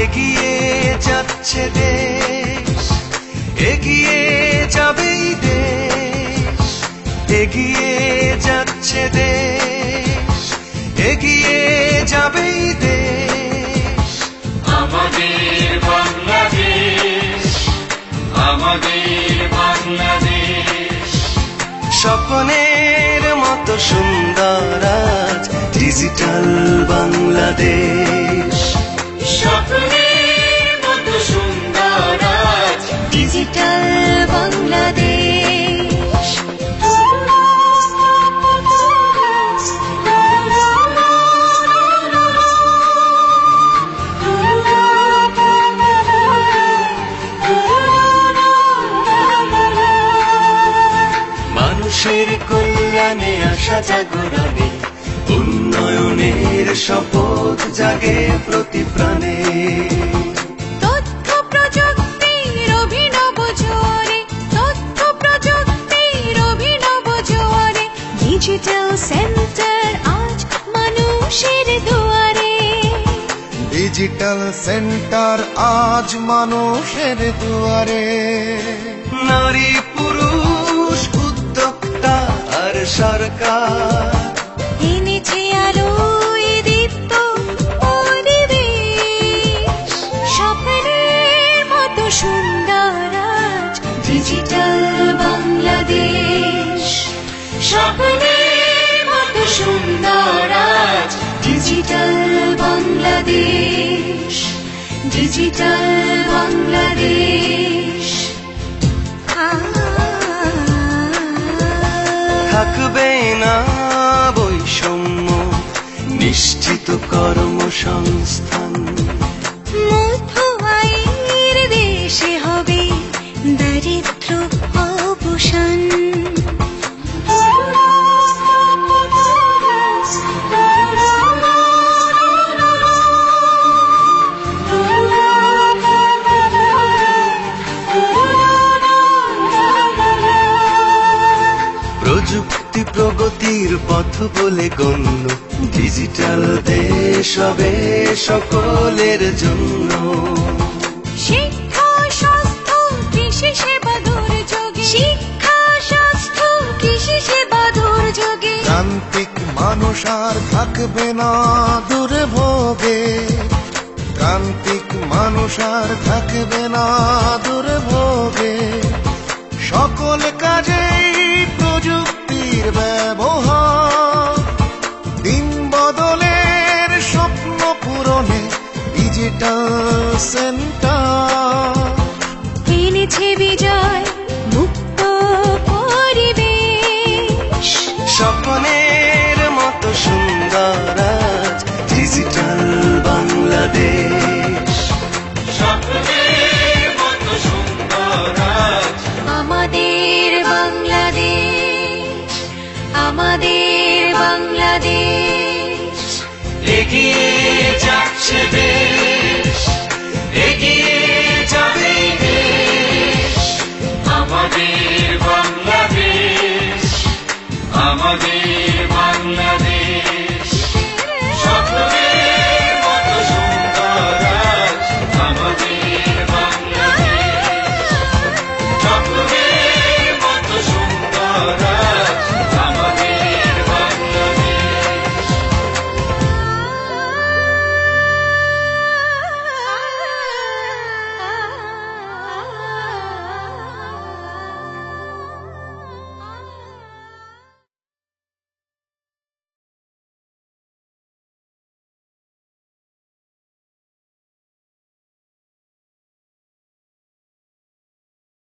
এগিয়ে যাচ্ছে দেশ, এগিয়ে যাবেই দেশ, এগিয়ে যাচ্ছে দেশ, এগিয়ে যাবেই দেশ। আমাদের বাংলাদেশ, আমাদের বাংলাদেশ, স্বপ্নের মতো সুন্দর আজ ডিজিটাল বাংলাদেশ। স্বপ্নের মতো সুন্দর আজ ডিজিটাল বাংলাদেশ। মানুষের কল্যাণে আসা জাগরণে উন্নয়নের শপথ জাগে প্রতি প্রাণে। তথ্য প্রযুক্তির অভিনব জোয়ারে, তথ্য প্রযুক্তির অভিনব জোয়ারে, ডিজিটাল সেন্টার আজ মানুষের দুয়ারে। ডিজিটাল সেন্টার আজ মানুষের দুয়ারে। নারী পুরুষ উদ্যোক্তা আর সরকার এনেছে আলোয় দীপ্ত পরিবেশ। স্বপ্নের মতো সুন্দর আজ ডিজিটাল বাংলাদেশ। স্বপ্নের মতো সুন্দর আজ ডিজিটাল বাংলাদেশ, ডিজিটাল বাংলাদেশ। থাকবে না বৈষম্য, নিশ্চিত কর্মসংস্থান। মধ্য আয়ের দেশে হবে দারিদ্র্য অবসান। প্রযুক্তি প্রগতির পথ বলে গণ্য, ডিজিটাল দেশ হবে সকলের জন্য। শিক্ষা স্বাস্থ্য কৃষি সেবা দুর্যোগে, শিক্ষা স্বাস্থ্য কৃষি সেবা দুর্যোগে। প্রান্তিক মানুষ আর থাকবে না দুর্ভোগে, প্রান্তিক মানুষ আর থাকবে না দুর্ভোগে। সকল কাজেই প্রযুক্তির ব্যবহার, দিন বদলের স্বপ্ন পূরণে ডিজিটাল সেন্টার এনেছে বিজয় মুক্ত পরিবেশ। স্বপ্নের মতো সুন্দর আজ ডিজিটাল বাংলাদেশ। স্বপ্নের মতো সুন্দর আজ আমাদের বাংলাদেশ, আমাদের বাংলাদেশ। এগিয়ে যাচ্ছে দেশ।